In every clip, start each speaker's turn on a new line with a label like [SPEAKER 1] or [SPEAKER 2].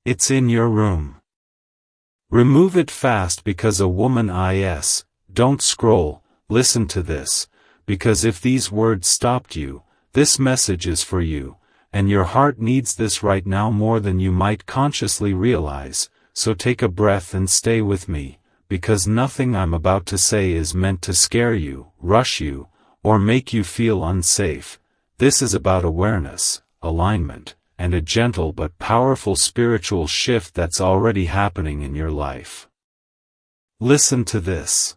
[SPEAKER 1] It's in your room. Remove it fast because a woman is. Don't scroll, listen to this, because if these words stopped you, this message is for you, and your heart needs this right now more than you might consciously realize, so take a breath and stay with me, because nothing I'm about to say is meant to scare you, rush you, or make you feel unsafe. This is about awareness, alignment, and a gentle but powerful spiritual shift that's already happening in your life. Listen to this.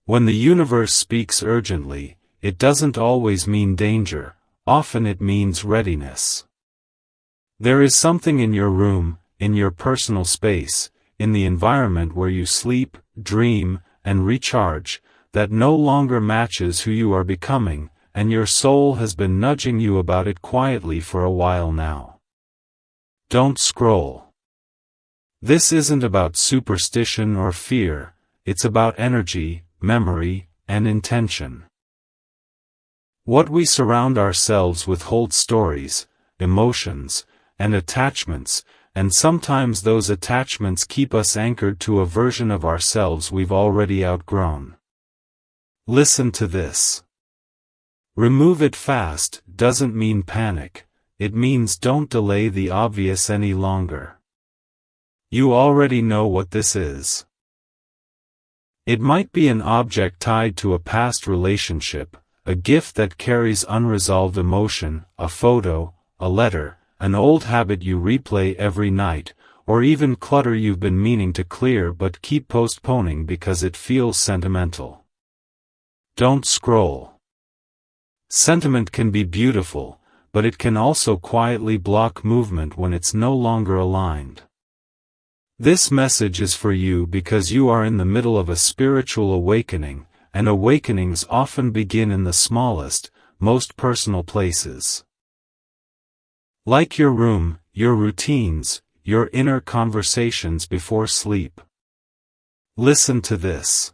[SPEAKER 1] When the universe speaks urgently, it doesn't always mean danger, often it means readiness. There is something in your room, in your personal space, in the environment where you sleep, dream, and recharge, that no longer matches who you are becoming, and your soul has been nudging you about it quietly for a while now. Don't scroll. This isn't about superstition or fear, it's about energy, memory, and intention. What we surround ourselves with holds stories, emotions, and attachments, and sometimes those attachments keep us anchored to a version of ourselves we've already outgrown. Listen to this. Remove it fast doesn't mean panic, it means don't delay the obvious any longer. You already know what this is. It might be an object tied to a past relationship, a gift that carries unresolved emotion, a photo, a letter, an old habit you replay every night, or even clutter you've been meaning to clear but keep postponing because it feels sentimental. Don't scroll. Sentiment can be beautiful, but it can also quietly block movement when it's no longer aligned. This message is for you because you are in the middle of a spiritual awakening, and awakenings often begin in the smallest, most personal places. Like your room, your routines, your inner conversations before sleep. Listen to this.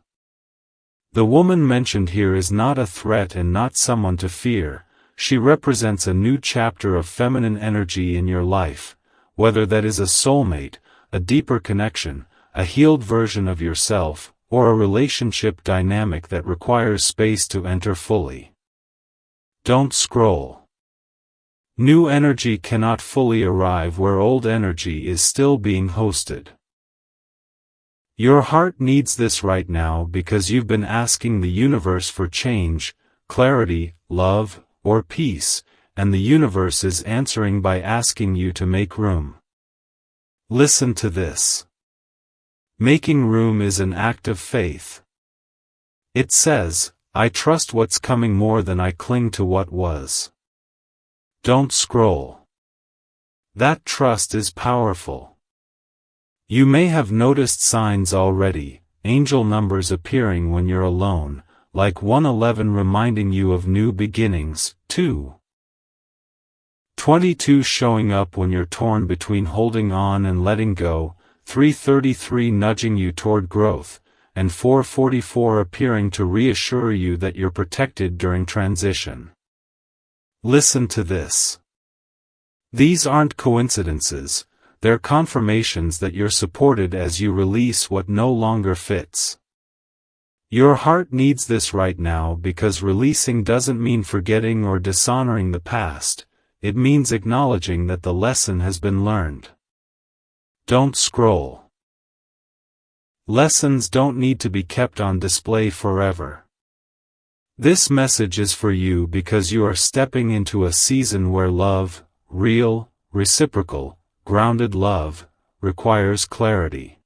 [SPEAKER 1] The woman mentioned here is not a threat and not someone to fear. She represents a new chapter of feminine energy in your life, whether that is a soulmate, a deeper connection, a healed version of yourself, or a relationship dynamic that requires space to enter fully. Don't scroll. New energy cannot fully arrive where old energy is still being hosted. Your heart needs this right now because you've been asking the universe for change, clarity, love, or peace, and the universe is answering by asking you to make room. Listen to this. Making room is an act of faith. It says, I trust what's coming more than I cling to what was. Don't scroll. That trust is powerful. You may have noticed signs already, angel numbers appearing when you're alone, like 111 reminding you of new beginnings, 22 showing up when you're torn between holding on and letting go, 333 nudging you toward growth, and 444 appearing to reassure you that you're protected during transition. Listen to this. These aren't coincidences. They're confirmations that you're supported as you release what no longer fits. Your heart needs this right now because releasing doesn't mean forgetting or dishonoring the past, it means acknowledging that the lesson has been learned. Don't scroll. Lessons don't need to be kept on display forever. This message is for you because you are stepping into a season where love, real, reciprocal, grounded love, requires clarity.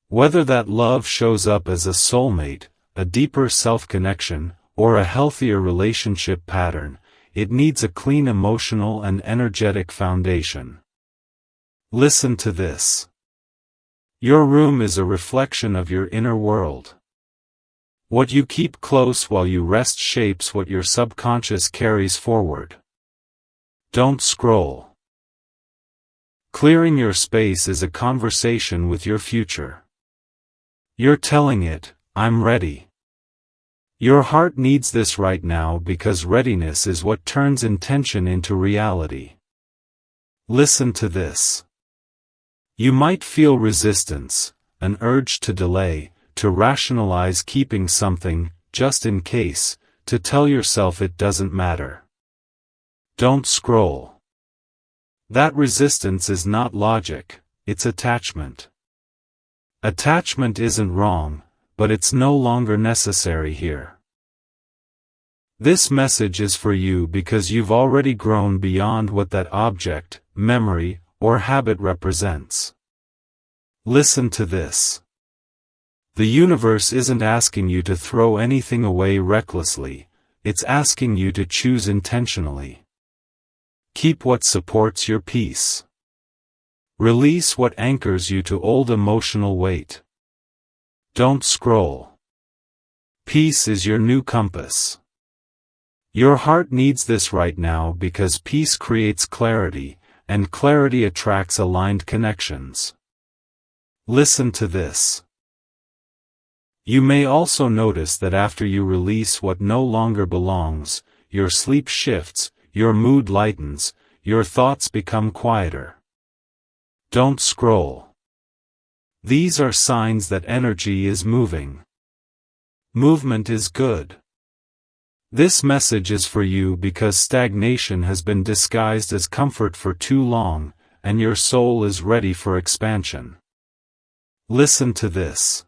[SPEAKER 1] Whether that love shows up as a soulmate, a deeper self-connection, or a healthier relationship pattern, it needs a clean emotional and energetic foundation. Listen to this. Your room is a reflection of your inner world. What you keep close while you rest shapes what your subconscious carries forward. Don't scroll. Clearing your space is a conversation with your future. You're telling it, I'm ready. Your heart needs this right now because readiness is what turns intention into reality. Listen to this. You might feel resistance, an urge to delay, to rationalize keeping something, just in case, to tell yourself it doesn't matter. Don't scroll. That resistance is not logic, it's attachment. Attachment isn't wrong, but it's no longer necessary here. This message is for you because you've already grown beyond what that object, memory, or habit represents. Listen to this. The universe isn't asking you to throw anything away recklessly, it's asking you to choose intentionally. Keep what supports your peace. Release what anchors you to old emotional weight. Don't scroll. Peace is your new compass. Your heart needs this right now because peace creates clarity, and clarity attracts aligned connections. Listen to this. You may also notice that after you release what no longer belongs, your sleep shifts, your mood lightens, your thoughts become quieter. Don't scroll. These are signs that energy is moving. Movement is good. This message is for you because stagnation has been disguised as comfort for too long, and your soul is ready for expansion. Listen to this.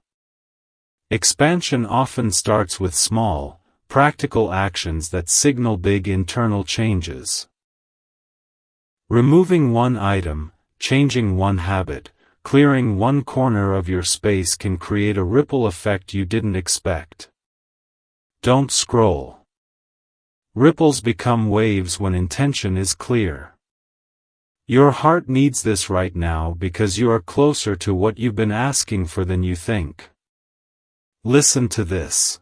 [SPEAKER 1] Expansion often starts with small, practical actions that signal big internal changes. Removing one item, changing one habit, clearing one corner of your space can create a ripple effect you didn't expect. Don't scroll. Ripples become waves when intention is clear. Your heart needs this right now because you are closer to what you've been asking for than you think. Listen to this.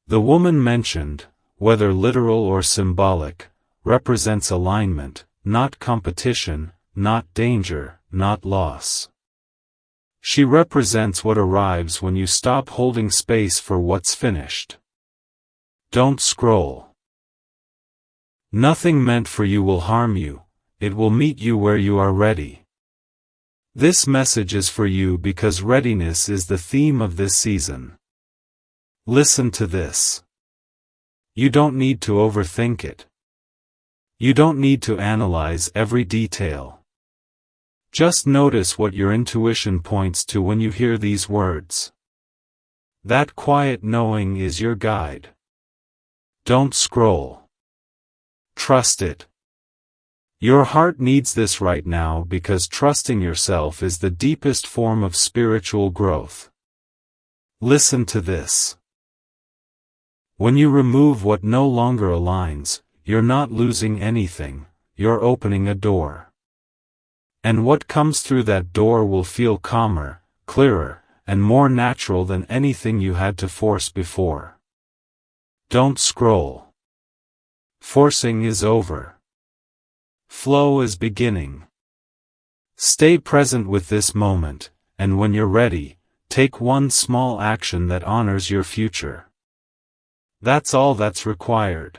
[SPEAKER 1] The woman mentioned, whether literal or symbolic, represents alignment, not competition, not danger, not loss. She represents what arrives when you stop holding space for what's finished. Don't scroll. Nothing meant for you will harm you, it will meet you where you are ready. This message is for you because readiness is the theme of this season. Listen to this. You don't need to overthink it. You don't need to analyze every detail. Just notice what your intuition points to when you hear these words. That quiet knowing is your guide. Don't scroll. Trust it. Your heart needs this right now because trusting yourself is the deepest form of spiritual growth. Listen to this. When you remove what no longer aligns, you're not losing anything, you're opening a door. And what comes through that door will feel calmer, clearer, and more natural than anything you had to force before. Don't scroll. Forcing is over. Flow is beginning. Stay present with this moment, and when you're ready, take one small action that honors your future. That's all that's required.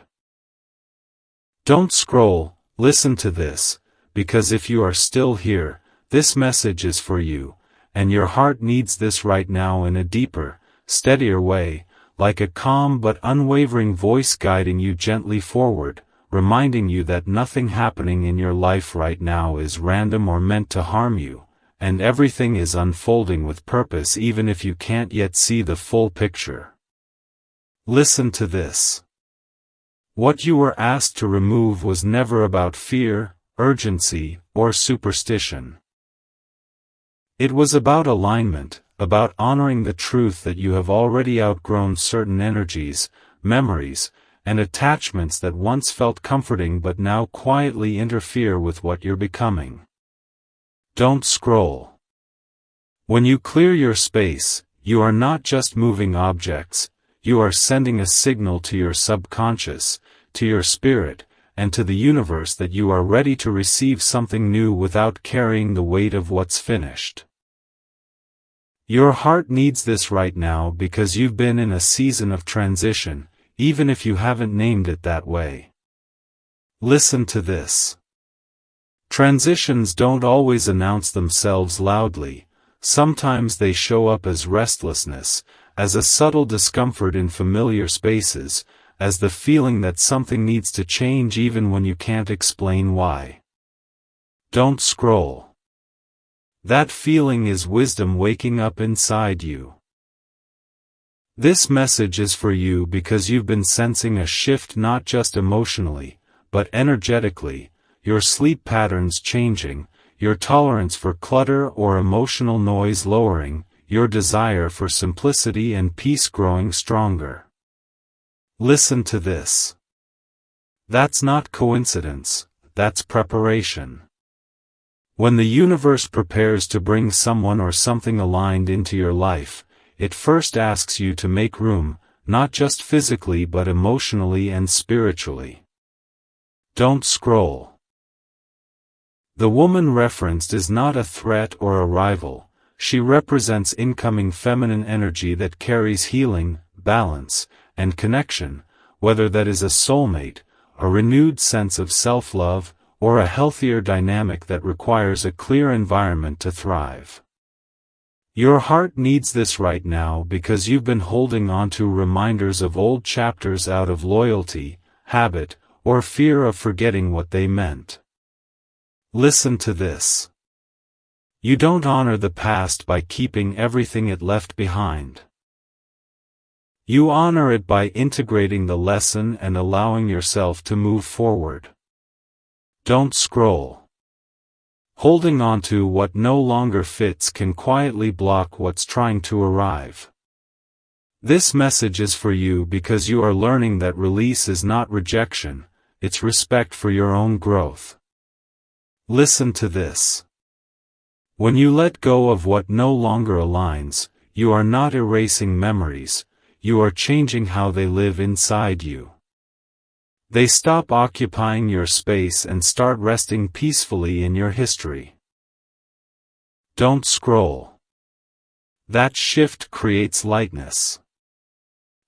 [SPEAKER 1] Don't scroll, listen to this, because if you are still here, this message is for you, and your heart needs this right now in a deeper, steadier way, like a calm but unwavering voice guiding you gently forward, reminding you that nothing happening in your life right now is random or meant to harm you, and everything is unfolding with purpose even if you can't yet see the full picture. Listen to this. What you were asked to remove was never about fear, urgency, or superstition. It was about alignment, about honoring the truth that you have already outgrown certain energies, memories, and attachments that once felt comforting but now quietly interfere with what you're becoming. Don't scroll. When you clear your space, you are not just moving objects, you are sending a signal to your subconscious, to your spirit, and to the universe that you are ready to receive something new without carrying the weight of what's finished. Your heart needs this right now because you've been in a season of transition, even if you haven't named it that way. Listen to this. Transitions don't always announce themselves loudly. Sometimes they show up as restlessness, as a subtle discomfort in familiar spaces, as the feeling that something needs to change even when you can't explain why. Don't scroll. That feeling is wisdom waking up inside you. This message is for you because you've been sensing a shift not just emotionally, but energetically, your sleep patterns changing, your tolerance for clutter or emotional noise lowering, your desire for simplicity and peace growing stronger. Listen to this. That's not coincidence, that's preparation. When the universe prepares to bring someone or something aligned into your life, it first asks you to make room, not just physically but emotionally and spiritually. Don't scroll. The woman referenced is not a threat or a rival. She represents incoming feminine energy that carries healing, balance, and connection, whether that is a soulmate, a renewed sense of self-love, or a healthier dynamic that requires a clear environment to thrive. Your heart needs this right now because you've been holding on to reminders of old chapters out of loyalty, habit, or fear of forgetting what they meant. Listen to this. You don't honor the past by keeping everything it left behind. You honor it by integrating the lesson and allowing yourself to move forward. Don't scroll. Holding on to what no longer fits can quietly block what's trying to arrive. This message is for you because you are learning that release is not rejection, it's respect for your own growth. Listen to this. When you let go of what no longer aligns, you are not erasing memories, you are changing how they live inside you. They stop occupying your space and start resting peacefully in your history. Don't scroll. That shift creates lightness.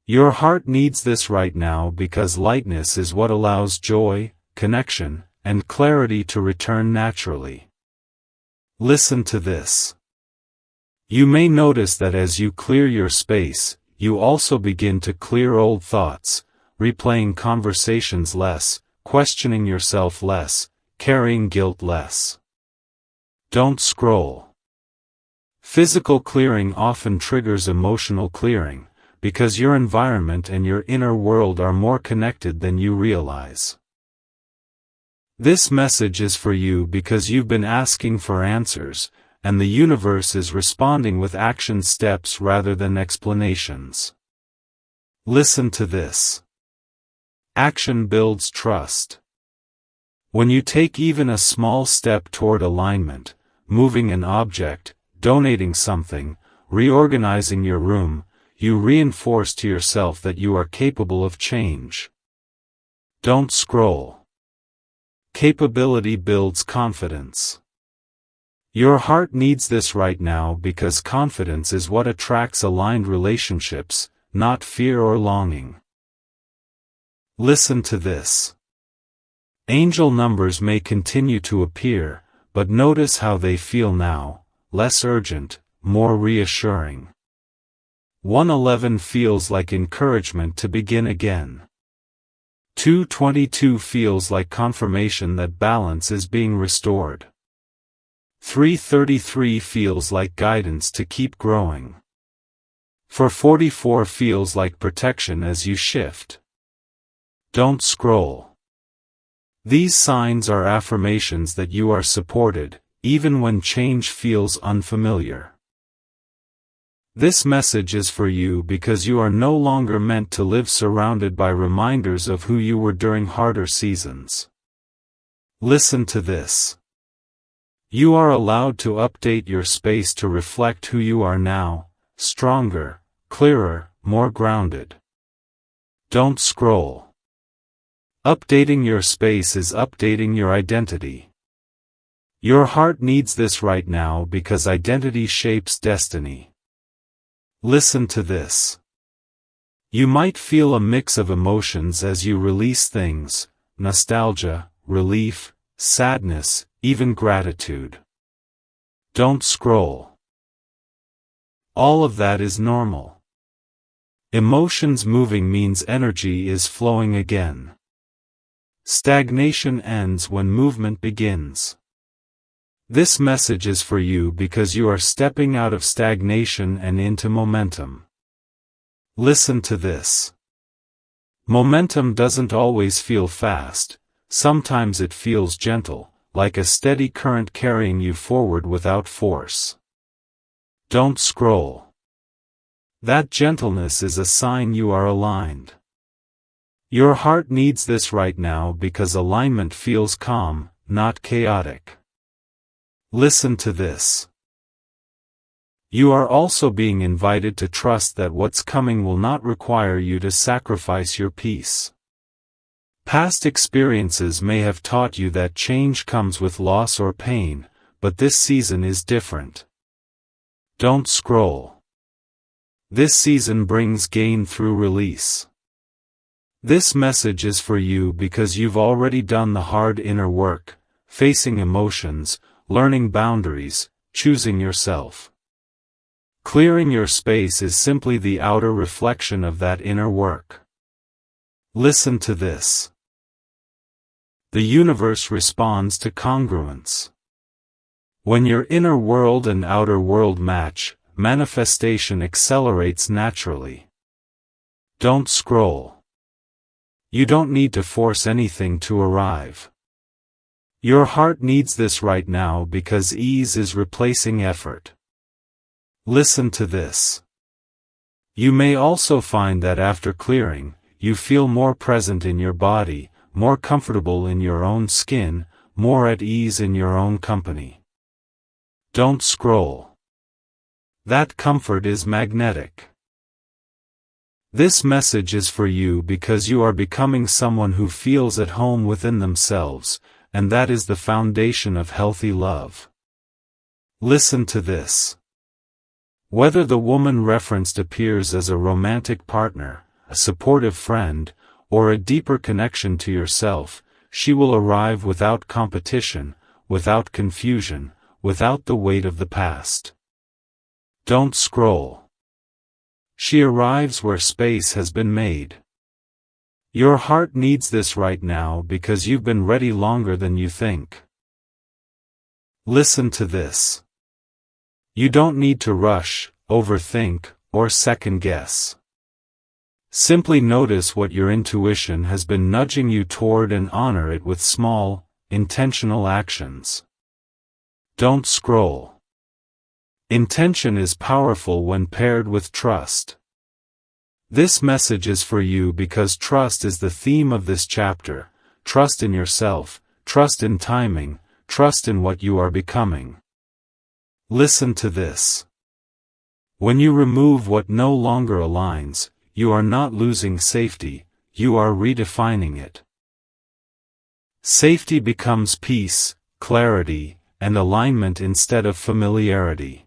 [SPEAKER 1] Your heart needs this right now because lightness is what allows joy, connection, and clarity to return naturally. Listen to this. You may notice that as you clear your space, you also begin to clear old thoughts, replaying conversations less, questioning yourself less, carrying guilt less. Don't scroll. Physical clearing often triggers emotional clearing, because your environment and your inner world are more connected than you realize. This message is for you because you've been asking for answers, and the universe is responding with action steps rather than explanations. Listen to this. Action builds trust. When you take even a small step toward alignment, moving an object, donating something, reorganizing your room, you reinforce to yourself that you are capable of change. Don't scroll. Capability builds confidence. Your heart needs this right now because confidence is what attracts aligned relationships, not fear or longing. Listen to this. Angel numbers may continue to appear, but notice how they feel now, less urgent, more reassuring. 111 feels like encouragement to begin again. 222 feels like confirmation that balance is being restored. 333 feels like guidance to keep growing. 444 feels like protection as you shift. Don't scroll. These signs are affirmations that you are supported, even when change feels unfamiliar. This message is for you because you are no longer meant to live surrounded by reminders of who you were during harder seasons. Listen to this. You are allowed to update your space to reflect who you are now, stronger, clearer, more grounded. Don't scroll. Updating your space is updating your identity. Your heart needs this right now because identity shapes destiny. Listen to this. You might feel a mix of emotions as you release things: nostalgia, relief, sadness, even gratitude. Don't scroll. All of that is normal. Emotions moving means energy is flowing again. Stagnation ends when movement begins. This message is for you because you are stepping out of stagnation and into momentum. Listen to this. Momentum doesn't always feel fast, sometimes it feels gentle, like a steady current carrying you forward without force. Don't scroll. That gentleness is a sign you are aligned. Your heart needs this right now because alignment feels calm, not chaotic. Listen to this. You are also being invited to trust that what's coming will not require you to sacrifice your peace. Past experiences may have taught you that change comes with loss or pain, but this season is different. Don't scroll. This season brings gain through release. This message is for you because you've already done the hard inner work, facing emotions, learning boundaries, choosing yourself. Clearing your space is simply the outer reflection of that inner work. Listen to this. The universe responds to congruence. When your inner world and outer world match, manifestation accelerates naturally. Don't scroll. You don't need to force anything to arrive. Your heart needs this right now because ease is replacing effort. Listen to this. You may also find that after clearing, you feel more present in your body, more comfortable in your own skin, more at ease in your own company. Don't scroll. That comfort is magnetic. This message is for you because you are becoming someone who feels at home within themselves, and that is the foundation of healthy love. Listen to this. Whether the woman referenced appears as a romantic partner, a supportive friend, or a deeper connection to yourself, she will arrive without competition, without confusion, without the weight of the past. Don't scroll. She arrives where space has been made. Your heart needs this right now because you've been ready longer than you think. Listen to this. You don't need to rush, overthink, or second guess. Simply notice what your intuition has been nudging you toward and honor it with small, intentional actions. Don't scroll. Intention is powerful when paired with trust. This message is for you because trust is the theme of this chapter. Trust in yourself, trust in timing, trust in what you are becoming. Listen to this. When you remove what no longer aligns, you are not losing safety, you are redefining it. Safety becomes peace, clarity, and alignment instead of familiarity.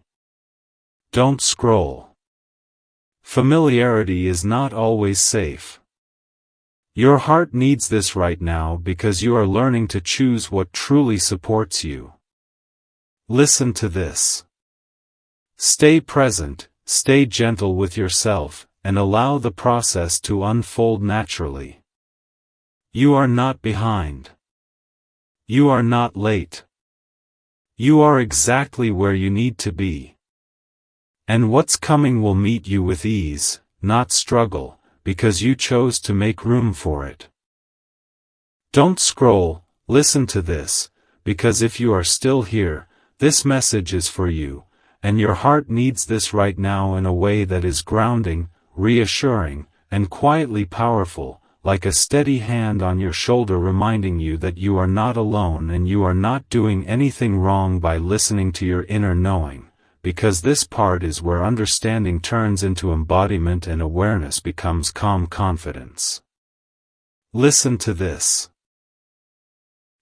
[SPEAKER 1] Don't scroll. Familiarity is not always safe. Your heart needs this right now because you are learning to choose what truly supports you. Listen to this. Stay present, stay gentle with yourself, and allow the process to unfold naturally. You are not behind. You are not late. You are exactly where you need to be. And what's coming will meet you with ease, not struggle, because you chose to make room for it. Don't scroll, listen to this, because if you are still here, this message is for you, and your heart needs this right now in a way that is grounding, reassuring, and quietly powerful, like a steady hand on your shoulder reminding you that you are not alone and you are not doing anything wrong by listening to your inner knowing, because this part is where understanding turns into embodiment and awareness becomes calm confidence. Listen to this.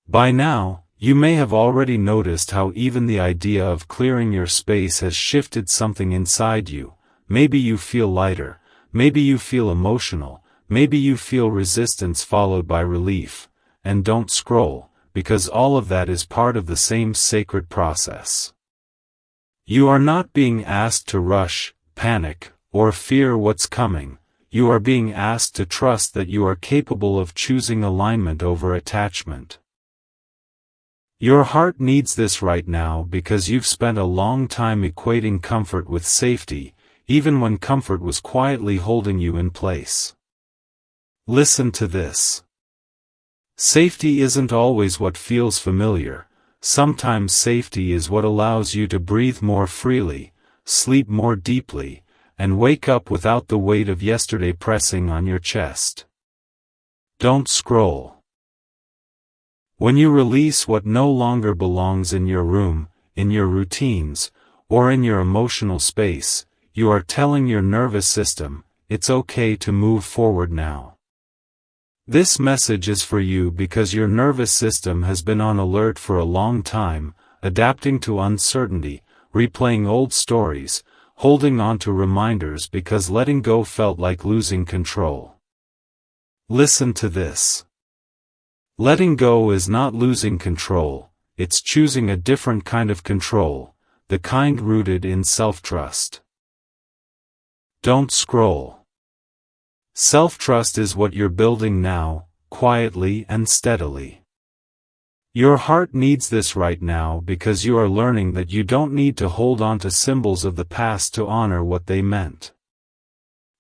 [SPEAKER 1] By now, you may have already noticed how even the idea of clearing your space has shifted something inside you. Maybe you feel lighter, maybe you feel emotional, maybe you feel resistance followed by relief, and don't scroll, because all of that is part of the same sacred process. You are not being asked to rush, panic, or fear what's coming. You are being asked to trust that you are capable of choosing alignment over attachment. Your heart needs this right now because you've spent a long time equating comfort with safety, even when comfort was quietly holding you in place. Listen to this. Safety isn't always what feels familiar. Sometimes safety is what allows you to breathe more freely, sleep more deeply, and wake up without the weight of yesterday pressing on your chest. Don't scroll. When you release what no longer belongs in your room, in your routines, or in your emotional space, you are telling your nervous system, it's okay to move forward now. This message is for you because your nervous system has been on alert for a long time, adapting to uncertainty, replaying old stories, holding on to reminders because letting go felt like losing control. Listen to this. Letting go is not losing control, it's choosing a different kind of control, the kind rooted in self-trust. Don't scroll. Self-trust is what you're building now, quietly and steadily. Your heart needs this right now because you are learning that you don't need to hold on to symbols of the past to honor what they meant.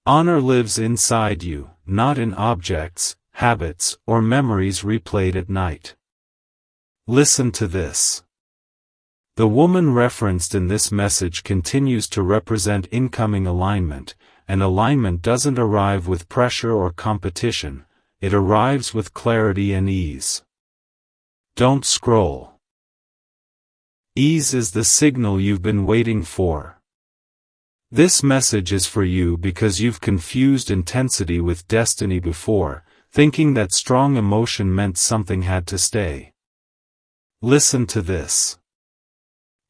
[SPEAKER 1] Honor lives inside you, not in objects, habits, or memories replayed at night. Listen to this. The woman referenced in this message continues to represent incoming alignment, and alignment doesn't arrive with pressure or competition, it arrives with clarity and ease. Don't scroll. Ease is the signal you've been waiting for. This message is for you because you've confused intensity with destiny before, thinking that strong emotion meant something had to stay. Listen to this.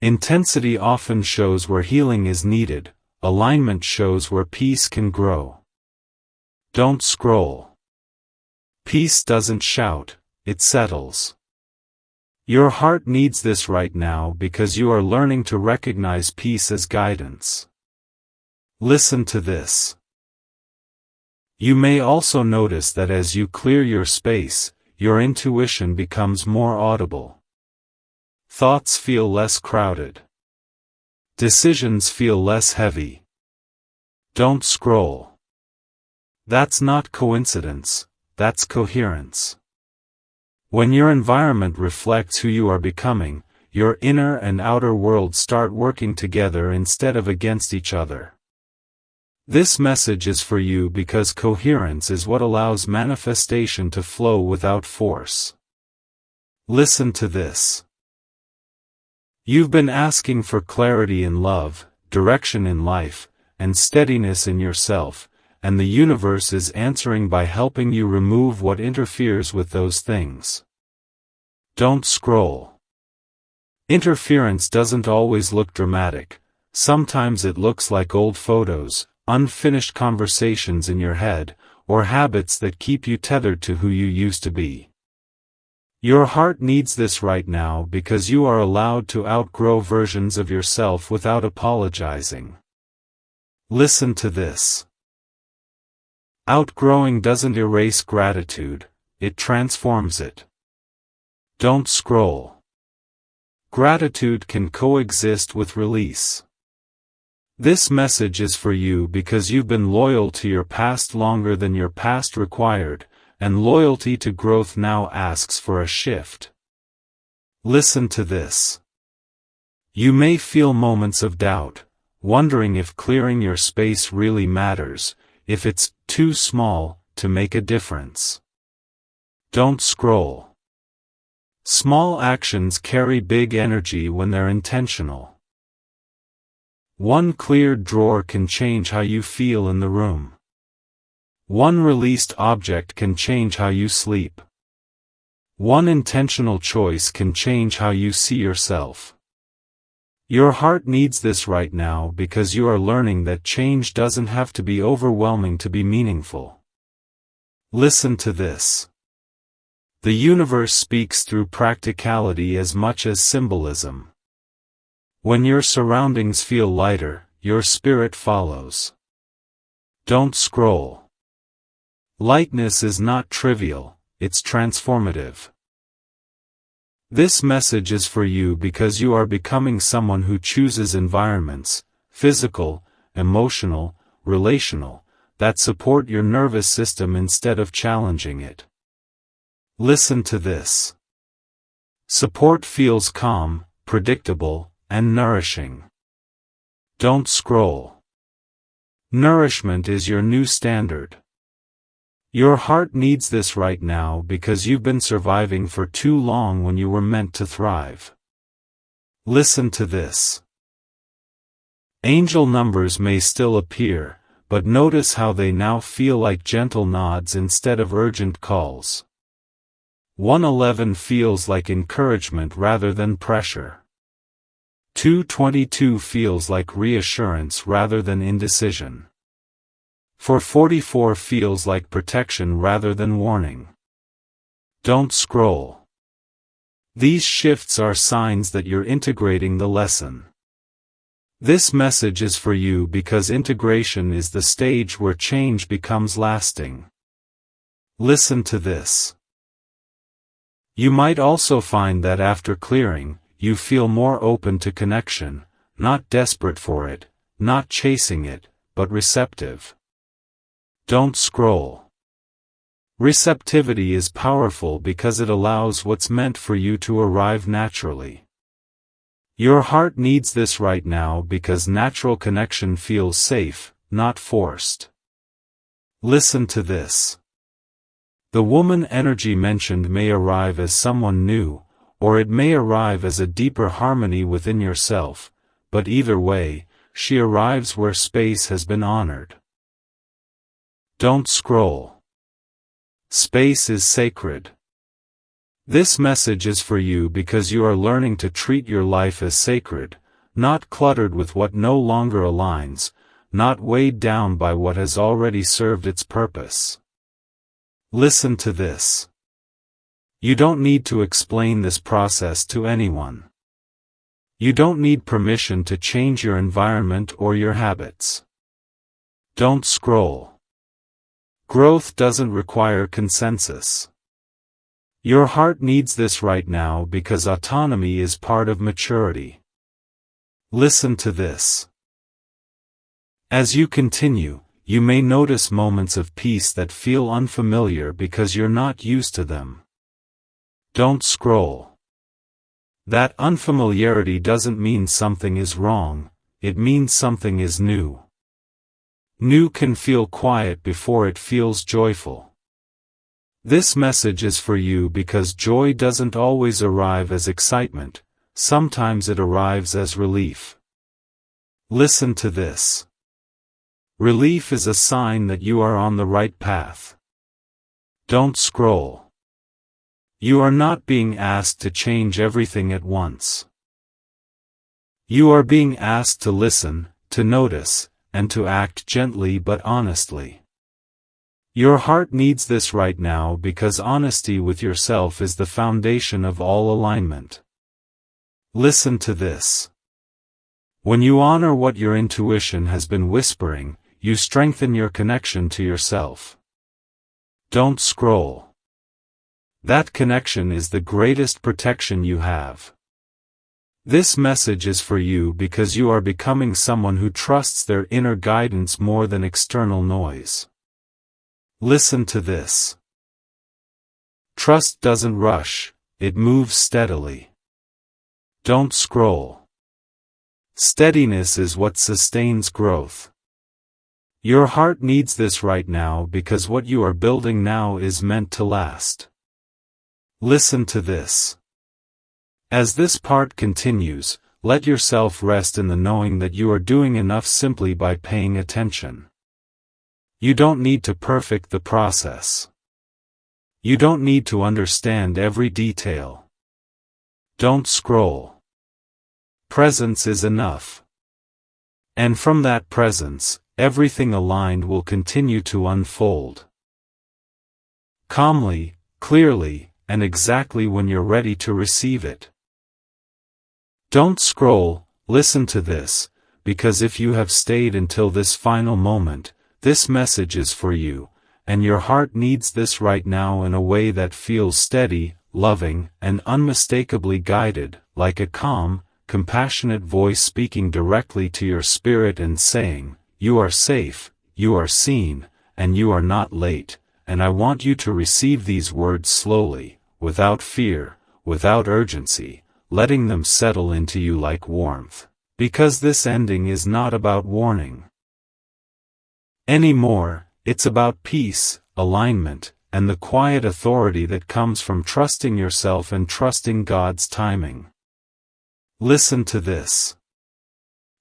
[SPEAKER 1] Intensity often shows where healing is needed, alignment shows where peace can grow. Don't scroll. Peace doesn't shout, it settles. Your heart needs this right now because you are learning to recognize peace as guidance. Listen to this. You may also notice that as you clear your space, your intuition becomes more audible. Thoughts feel less crowded. Decisions feel less heavy. Don't scroll. That's not coincidence, that's coherence. When your environment reflects who you are becoming, your inner and outer worlds start working together instead of against each other. This message is for you because coherence is what allows manifestation to flow without force. Listen to this. You've been asking for clarity in love, direction in life, and steadiness in yourself, and the universe is answering by helping you remove what interferes with those things. Don't scroll. Interference doesn't always look dramatic. Sometimes it looks like old photos, unfinished conversations in your head, or habits that keep you tethered to who you used to be. Your heart needs this right now because you are allowed to outgrow versions of yourself without apologizing. Listen to this. Outgrowing doesn't erase gratitude, it transforms it. Don't scroll. Gratitude can coexist with release. This message is for you because you've been loyal to your past longer than your past required, and loyalty to growth now asks for a shift. Listen to this. You may feel moments of doubt, wondering if clearing your space really matters, if it's too small to make a difference. Don't scroll. Small actions carry big energy when they're intentional. One cleared drawer can change how you feel in the room. One released object can change how you sleep. One intentional choice can change how you see yourself. Your heart needs this right now because you are learning that change doesn't have to be overwhelming to be meaningful. Listen to this. The universe speaks through practicality as much as symbolism. When your surroundings feel lighter, your spirit follows. Don't scroll. Lightness is not trivial, it's transformative. This message is for you because you are becoming someone who chooses environments, physical, emotional, relational, that support your nervous system instead of challenging it. Listen to this. Support feels calm, predictable, and nourishing. Don't scroll. Nourishment is your new standard. Your heart needs this right now because you've been surviving for too long when you were meant to thrive. Listen to this. Angel numbers may still appear, but notice how they now feel like gentle nods instead of urgent calls. 111 feels like encouragement rather than pressure. 222 feels like reassurance rather than indecision. 444 feels like protection rather than warning. Don't scroll. These shifts are signs that you're integrating the lesson. This message is for you because integration is the stage where change becomes lasting. Listen to this. You might also find that after clearing, you feel more open to connection, not desperate for it, not chasing it, but receptive. Don't scroll. Receptivity is powerful because it allows what's meant for you to arrive naturally. Your heart needs this right now because natural connection feels safe, not forced. Listen to this. The woman energy mentioned may arrive as someone new, or it may arrive as a deeper harmony within yourself, but either way, she arrives where space has been honored. Don't scroll. Space is sacred. This message is for you because you are learning to treat your life as sacred, not cluttered with what no longer aligns, not weighed down by what has already served its purpose. Listen to this. You don't need to explain this process to anyone. You don't need permission to change your environment or your habits. Don't scroll. Growth doesn't require consensus. Your heart needs this right now because autonomy is part of maturity. Listen to this. As you continue, you may notice moments of peace that feel unfamiliar because you're not used to them. Don't scroll. That unfamiliarity doesn't mean something is wrong, it means something is new. New can feel quiet before it feels joyful. This message is for you because joy doesn't always arrive as excitement, sometimes it arrives as relief. Listen to this. Relief is a sign that you are on the right path. Don't scroll. You are not being asked to change everything at once. You are being asked to listen, to notice, and to act gently but honestly. Your heart needs this right now because honesty with yourself is the foundation of all alignment. Listen to this. When you honor what your intuition has been whispering, you strengthen your connection to yourself. Don't scroll. That connection is the greatest protection you have. This message is for you because you are becoming someone who trusts their inner guidance more than external noise. Listen to this. Trust doesn't rush, it moves steadily. Don't scroll. Steadiness is what sustains growth. Your heart needs this right now because what you are building now is meant to last. Listen to this. As this part continues, let yourself rest in the knowing that you are doing enough simply by paying attention. You don't need to perfect the process. You don't need to understand every detail. Don't scroll. Presence is enough. And from that presence, everything aligned will continue to unfold. Calmly, clearly, and exactly when you're ready to receive it. Don't scroll, listen to this, because if you have stayed until this final moment, this message is for you, and your heart needs this right now in a way that feels steady, loving, and unmistakably guided, like a calm, compassionate voice speaking directly to your spirit and saying, "You are safe, you are seen, and you are not late," and I want you to receive these words slowly, without fear, without urgency, letting them settle into you like warmth. Because this ending is not about warning anymore, it's about peace, alignment, and the quiet authority that comes from trusting yourself and trusting God's timing. Listen to this.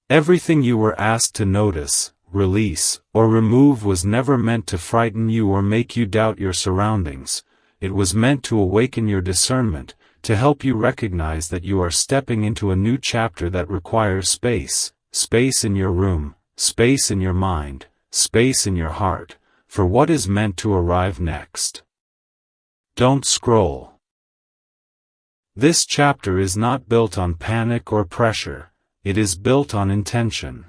[SPEAKER 1] Everything you were asked to notice, release, or remove was never meant to frighten you or make you doubt your surroundings. It was meant to awaken your discernment, to help you recognize that you are stepping into a new chapter that requires space, space in your room, space in your mind, space in your heart, for what is meant to arrive next. Don't scroll. This chapter is not built on panic or pressure, it is built on intention.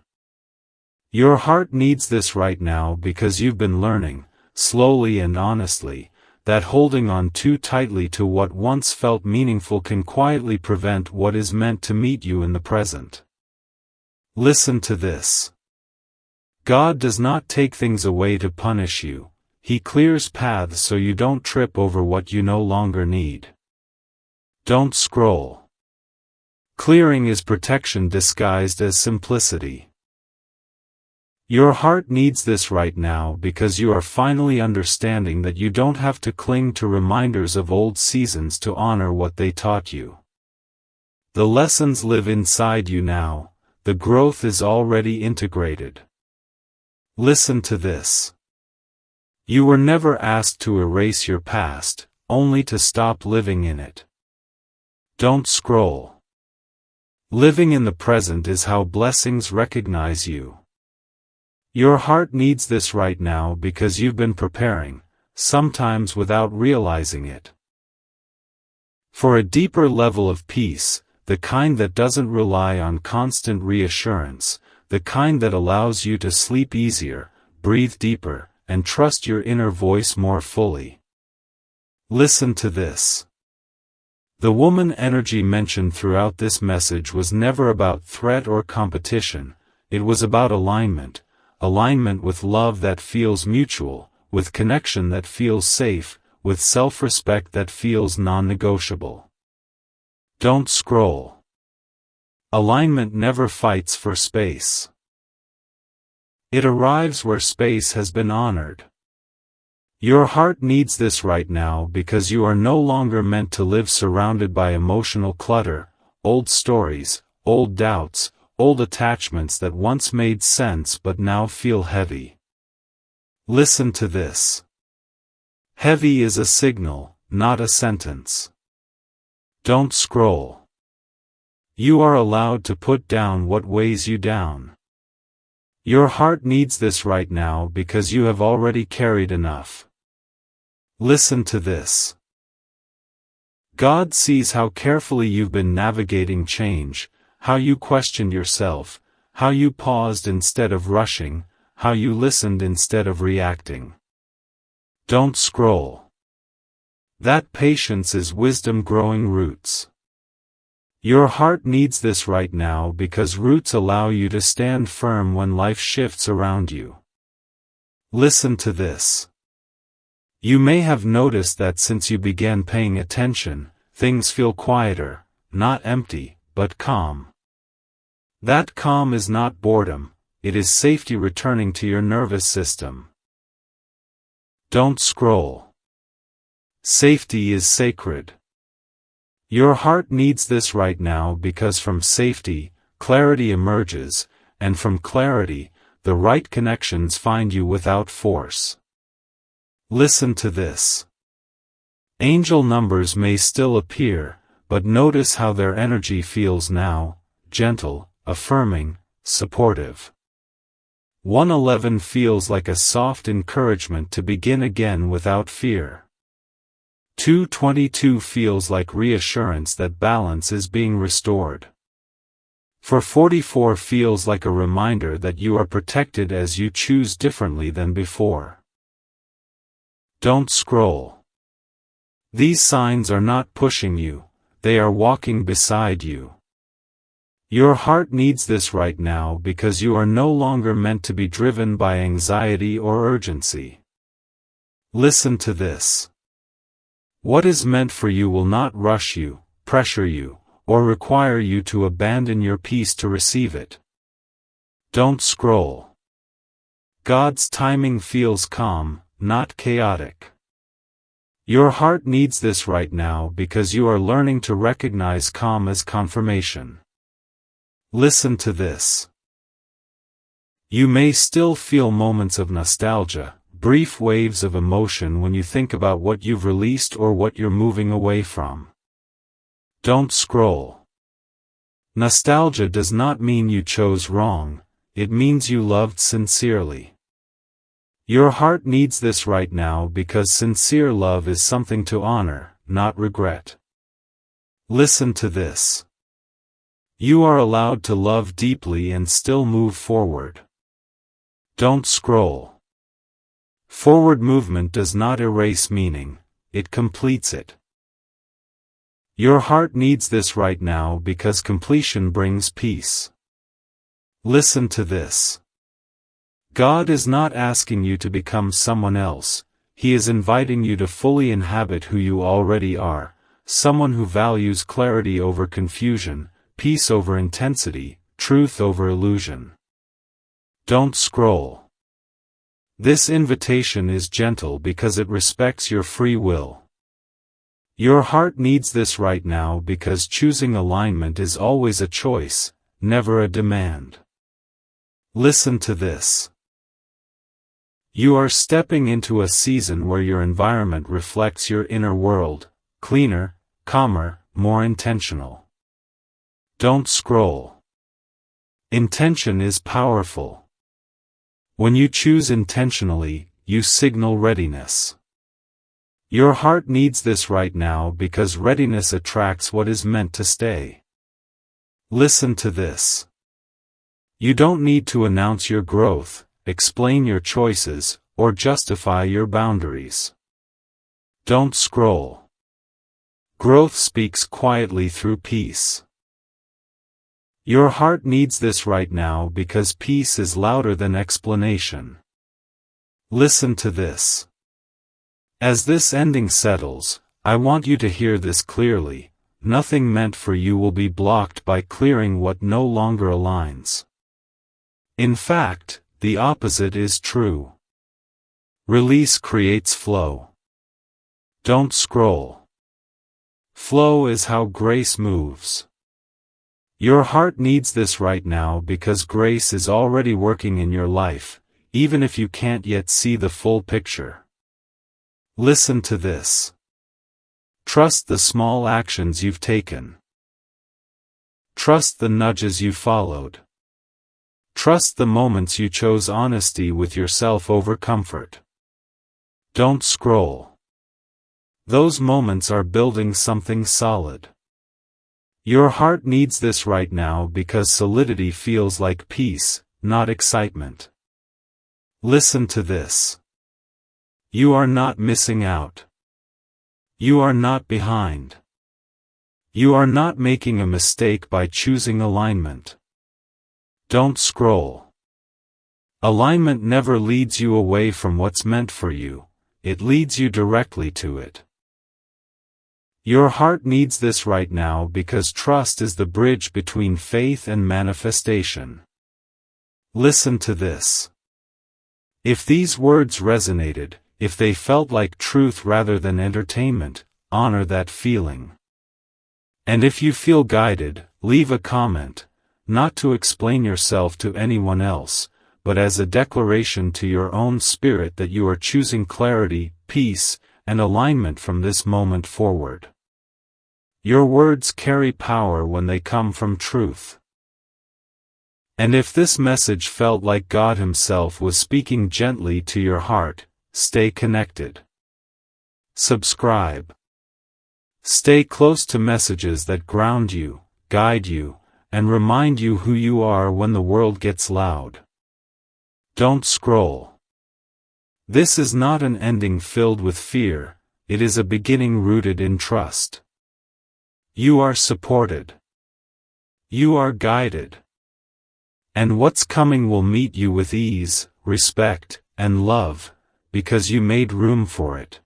[SPEAKER 1] Your heart needs this right now because you've been learning, slowly and honestly, that holding on too tightly to what once felt meaningful can quietly prevent what is meant to meet you in the present. Listen to this. God does not take things away to punish you, He clears paths so you don't trip over what you no longer need. Don't scroll. Clearing is protection disguised as simplicity. Your heart needs this right now because you are finally understanding that you don't have to cling to reminders of old seasons to honor what they taught you. The lessons live inside you now, the growth is already integrated. Listen to this. You were never asked to erase your past, only to stop living in it. Don't scroll. Living in the present is how blessings recognize you. Your heart needs this right now because you've been preparing, sometimes without realizing it. For a deeper level of peace, the kind that doesn't rely on constant reassurance, the kind that allows you to sleep easier, breathe deeper, and trust your inner voice more fully. Listen to this. The woman energy mentioned throughout this message was never about threat or competition, it was about alignment. Alignment with love that feels mutual, with connection that feels safe, with self-respect that feels non-negotiable. Don't scroll. Alignment never fights for space. It arrives where space has been honored. Your heart needs this right now because you are no longer meant to live surrounded by emotional clutter, old stories, old doubts, old attachments that once made sense but now feel heavy. Listen to this. Heavy is a signal, not a sentence. Don't scroll. You are allowed to put down what weighs you down. Your heart needs this right now because you have already carried enough. Listen to this. God sees how carefully you've been navigating change, how you questioned yourself, how you paused instead of rushing, how you listened instead of reacting. Don't scroll. That patience is wisdom growing roots. Your heart needs this right now because roots allow you to stand firm when life shifts around you. Listen to this. You may have noticed that since you began paying attention, things feel quieter, not empty, but calm. That calm is not boredom, it is safety returning to your nervous system. Don't scroll. Safety is sacred. Your heart needs this right now because from safety, clarity emerges, and from clarity, the right connections find you without force. Listen to this. Angel numbers may still appear, but notice how their energy feels now, gentle, affirming, supportive. 111 feels like a soft encouragement to begin again without fear. 2:22 feels like reassurance that balance is being restored. 4:44 feels like a reminder that you are protected as you choose differently than before. Don't scroll. These signs are not pushing you, they are walking beside you. Your heart needs this right now because you are no longer meant to be driven by anxiety or urgency. Listen to this. What is meant for you will not rush you, pressure you, or require you to abandon your peace to receive it. Don't scroll. God's timing feels calm, not chaotic. Your heart needs this right now because you are learning to recognize calm as confirmation. Listen to this. You may still feel moments of nostalgia, brief waves of emotion when you think about what you've released or what you're moving away from. Don't scroll. Nostalgia does not mean you chose wrong, it means you loved sincerely. Your heart needs this right now because sincere love is something to honor, not regret. Listen to this. You are allowed to love deeply and still move forward. Don't scroll. Forward movement does not erase meaning, it completes it. Your heart needs this right now because completion brings peace. Listen to this. God is not asking you to become someone else, He is inviting you to fully inhabit who you already are, someone who values clarity over confusion, peace over intensity, truth over illusion. Don't scroll. This invitation is gentle because it respects your free will. Your heart needs this right now because choosing alignment is always a choice, never a demand. Listen to this. You are stepping into a season where your environment reflects your inner world, cleaner, calmer, more intentional. Don't scroll. Intention is powerful. When you choose intentionally, you signal readiness. Your heart needs this right now because readiness attracts what is meant to stay. Listen to this. You don't need to announce your growth, explain your choices, or justify your boundaries. Don't scroll. Growth speaks quietly through peace. Your heart needs this right now because peace is louder than explanation. Listen to this. As this ending settles, I want you to hear this clearly: nothing meant for you will be blocked by clearing what no longer aligns. In fact, the opposite is true. Release creates flow. Don't scroll. Flow is how grace moves. Your heart needs this right now because grace is already working in your life, even if you can't yet see the full picture. Listen to this. Trust the small actions you've taken. Trust the nudges you followed. Trust the moments you chose honesty with yourself over comfort. Don't scroll. Those moments are building something solid. Your heart needs this right now because solidity feels like peace, not excitement. Listen to this. You are not missing out. You are not behind. You are not making a mistake by choosing alignment. Don't scroll. Alignment never leads you away from what's meant for you, it leads you directly to it. Your heart needs this right now because trust is the bridge between faith and manifestation. Listen to this. If these words resonated, if they felt like truth rather than entertainment, honor that feeling. And if you feel guided, leave a comment, not to explain yourself to anyone else, but as a declaration to your own spirit that you are choosing clarity, peace, and alignment from this moment forward. Your words carry power when they come from truth. And if this message felt like God Himself was speaking gently to your heart, stay connected. Subscribe. Stay close to messages that ground you, guide you, and remind you who you are when the world gets loud. Don't scroll. This is not an ending filled with fear, it is a beginning rooted in trust. You are supported. You are guided. And what's coming will meet you with ease, respect, and love, because you made room for it.